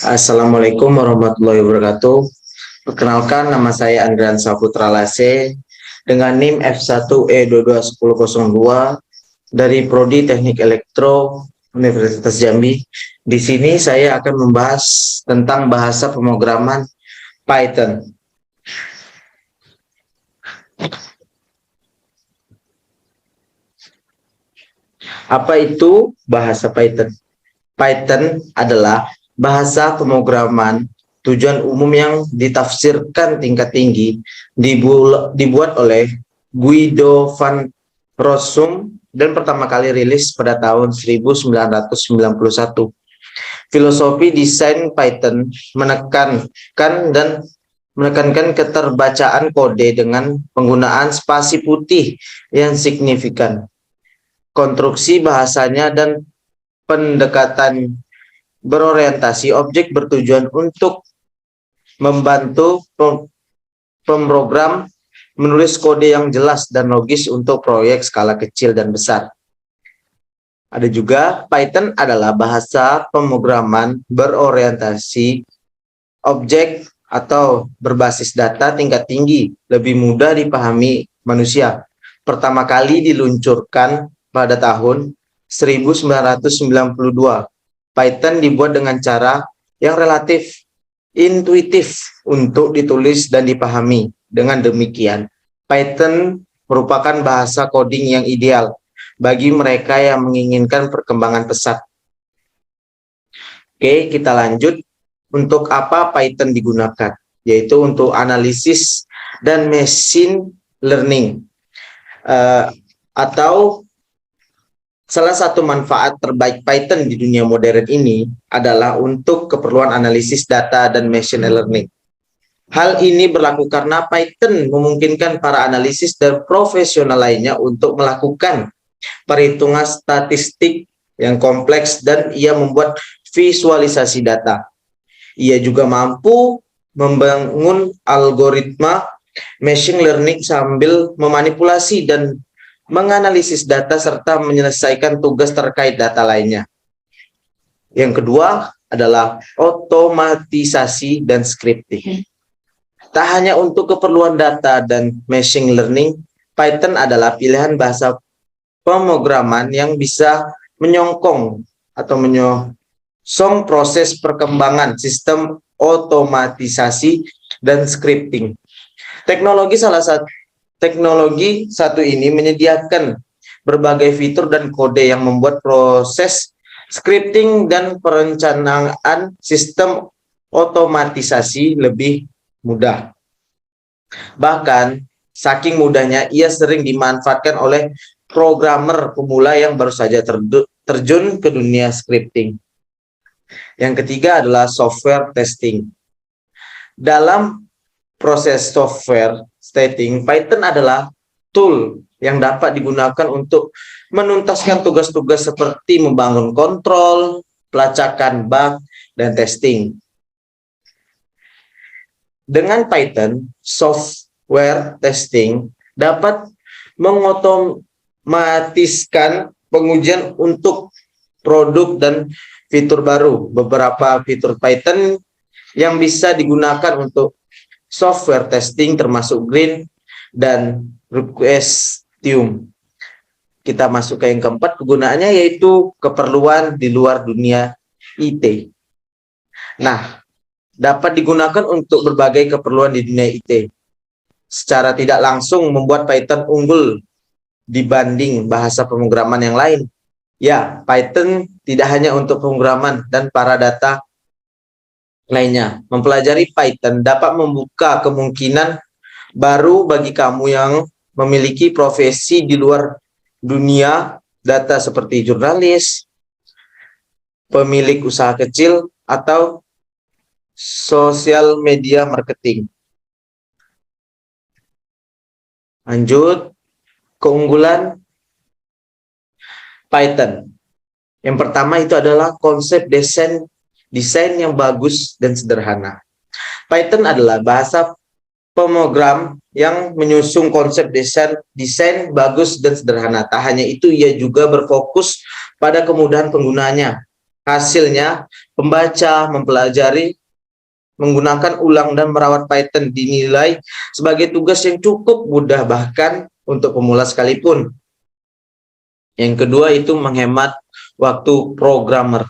Assalamualaikum warahmatullahi wabarakatuh. Perkenalkan, nama saya Andrian Saputra Lase dengan NIM F1E221002 dari Prodi Teknik Elektro Universitas Jambi. Di sini saya akan membahas tentang bahasa pemrograman Python. Apa itu bahasa Python? Python adalah bahasa pemrograman tujuan umum yang ditafsirkan tingkat tinggi dibuat oleh Guido van Rossum dan pertama kali rilis pada tahun 1991. Filosofi desain Python menekankan keterbacaan kode dengan penggunaan spasi putih yang signifikan. Konstruksi bahasanya dan pendekatan berorientasi objek bertujuan untuk membantu pemrogram menulis kode yang jelas dan logis untuk proyek skala kecil dan besar. Ada juga Python adalah bahasa pemrograman berorientasi objek atau berbasis data tingkat tinggi, lebih mudah dipahami manusia. Pertama kali diluncurkan pada tahun 1992. Python dibuat dengan cara yang relatif intuitif untuk ditulis dan dipahami. Dengan demikian, Python merupakan bahasa coding yang ideal bagi mereka yang menginginkan perkembangan pesat. Oke, kita lanjut. Untuk apa Python digunakan? Yaitu untuk analisis dan machine learning. Atau salah satu manfaat terbaik Python di dunia modern ini adalah untuk keperluan analisis data dan machine learning. Hal ini berlaku karena Python memungkinkan para analisis dan profesional lainnya untuk melakukan perhitungan statistik yang kompleks dan ia membuat visualisasi data. Ia juga mampu membangun algoritma machine learning sambil memanipulasi dan menganalisis data serta menyelesaikan tugas terkait data lainnya. Yang kedua adalah otomatisasi dan scripting. Tak hanya untuk keperluan data dan machine learning, Python adalah pilihan bahasa pemrograman yang bisa menyokong proses perkembangan sistem otomatisasi dan scripting. Teknologi satu ini menyediakan berbagai fitur dan kode yang membuat proses scripting dan perencanaan sistem otomatisasi lebih mudah. Bahkan, saking mudahnya ia sering dimanfaatkan oleh programmer pemula yang baru saja terjun ke dunia scripting. Yang ketiga adalah software testing. Dalam proses software testing, Python adalah tool yang dapat digunakan untuk menuntaskan tugas-tugas seperti membangun kontrol, pelacakan bug, dan testing. Dengan Python, software testing dapat mengotomatiskan pengujian untuk produk dan fitur baru. Beberapa fitur Python yang bisa digunakan untuk software testing termasuk Green dan Requestium. Kita masuk ke yang keempat, kegunaannya yaitu keperluan di luar dunia IT. Nah, dapat digunakan untuk berbagai keperluan di dunia IT. Secara tidak langsung membuat Python unggul dibanding bahasa pemrograman yang lain. Ya, Python tidak hanya untuk pemrograman dan para data lainnya. Mempelajari Python dapat membuka kemungkinan baru bagi kamu yang memiliki profesi di luar dunia data seperti jurnalis, pemilik usaha kecil, atau sosial media marketing. Lanjut, keunggulan Python. Yang pertama itu adalah konsep desain yang bagus dan sederhana. Python adalah bahasa pemrogram yang menyusung konsep desain bagus dan sederhana. Tak hanya itu, ia juga berfokus pada kemudahan penggunanya. Hasilnya, pembaca mempelajari, menggunakan ulang dan merawat Python dinilai sebagai tugas yang cukup mudah bahkan untuk pemula sekalipun. Yang kedua itu menghemat waktu programmer.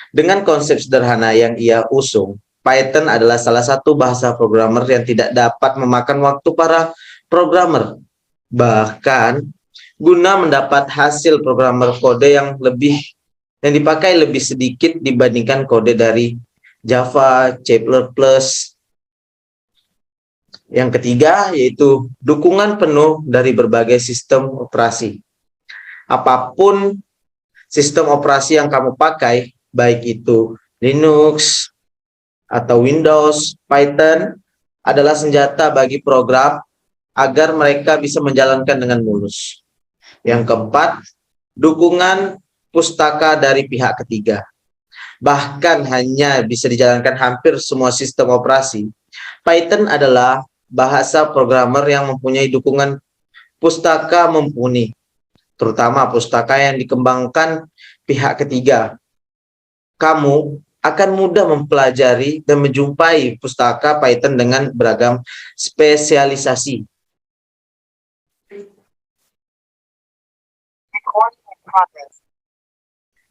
Dengan konsep sederhana yang ia usung, Python adalah salah satu bahasa programmer yang tidak dapat memakan waktu para programmer. Bahkan, guna mendapat hasil programmer kode yang dipakai lebih sedikit dibandingkan kode dari Java, C++. Yang ketiga yaitu dukungan penuh dari berbagai sistem operasi. Apapun sistem operasi yang kamu pakai, baik itu Linux atau Windows, Python adalah senjata bagi program agar mereka bisa menjalankan dengan mulus. Yang keempat, dukungan pustaka dari pihak ketiga. Bahkan hanya bisa dijalankan hampir semua sistem operasi. Python adalah bahasa programmer yang mempunyai dukungan pustaka mumpuni, terutama pustaka yang dikembangkan pihak ketiga. Kamu akan mudah mempelajari dan menjumpai pustaka Python dengan beragam spesialisasi.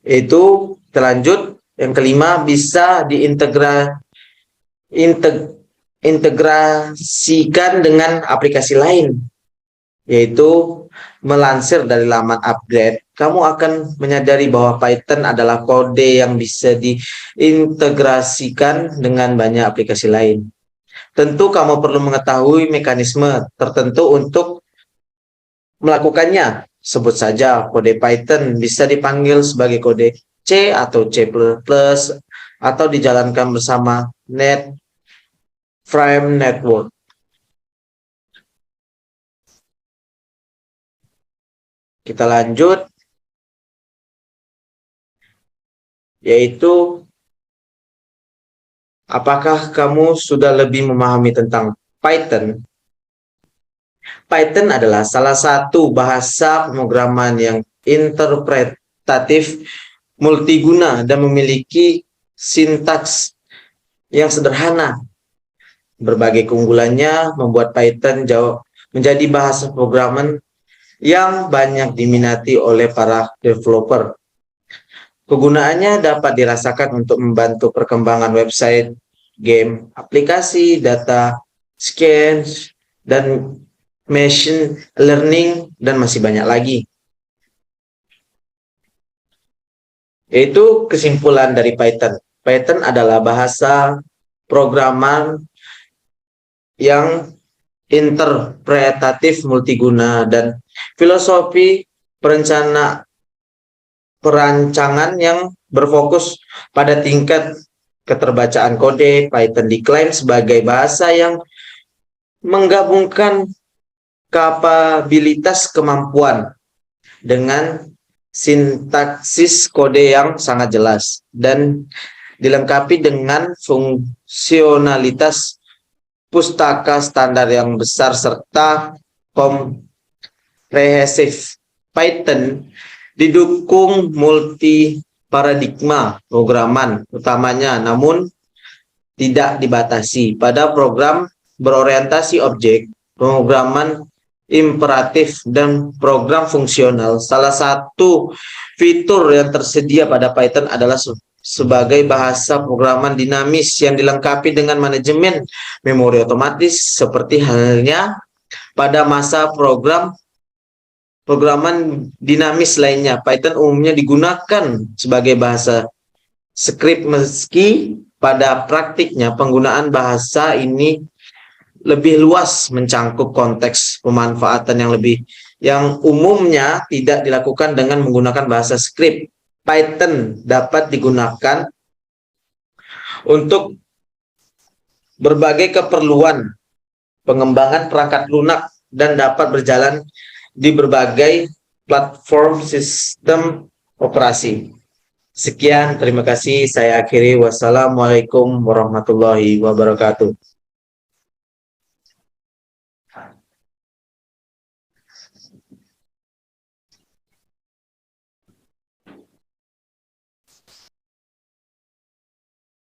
Itu terlanjut. Yang kelima, bisa diintegrasikan dengan aplikasi lain, yaitu melansir dari laman upgrade. Kamu akan menyadari bahwa Python adalah kode yang bisa diintegrasikan dengan banyak aplikasi lain. Tentu kamu perlu mengetahui mekanisme tertentu untuk melakukannya. Sebut saja kode Python bisa dipanggil sebagai kode C atau C++ atau dijalankan bersama NetFrame Network. Kita lanjut, yaitu apakah kamu sudah lebih memahami tentang Python? Python adalah salah satu bahasa pemrograman yang interpretatif, multiguna, dan memiliki sintaks yang sederhana. Berbagai keunggulannya membuat Python menjadi bahasa pemrograman yang banyak diminati oleh para developer. Kegunaannya dapat dirasakan untuk membantu perkembangan website, game, aplikasi, data, scan, dan machine learning, dan masih banyak lagi. Yaitu kesimpulan dari Python. Python adalah bahasa programan yang interpretatif, multiguna, dan filosofi perancangan yang berfokus pada tingkat keterbacaan kode. Python diklaim sebagai bahasa yang menggabungkan kapabilitas kemampuan dengan sintaksis kode yang sangat jelas dan dilengkapi dengan fungsionalitas pustaka standar yang besar serta komprehensif. Python didukung multi paradigma programan utamanya, namun tidak dibatasi pada program berorientasi objek, pemrograman imperatif, dan program fungsional. Salah satu fitur yang tersedia pada Python adalah sebagai bahasa programan dinamis yang dilengkapi dengan manajemen memori otomatis, seperti halnya pada masa programan dinamis lainnya. Python umumnya digunakan sebagai bahasa script, meski pada praktiknya penggunaan bahasa ini lebih luas, mencangkup konteks pemanfaatan yang umumnya tidak dilakukan dengan menggunakan bahasa script. Python dapat digunakan untuk berbagai keperluan pengembangan perangkat lunak dan dapat berjalan di berbagai platform sistem operasi. Sekian, terima kasih. Saya akhiri. Wassalamualaikum warahmatullahi wabarakatuh.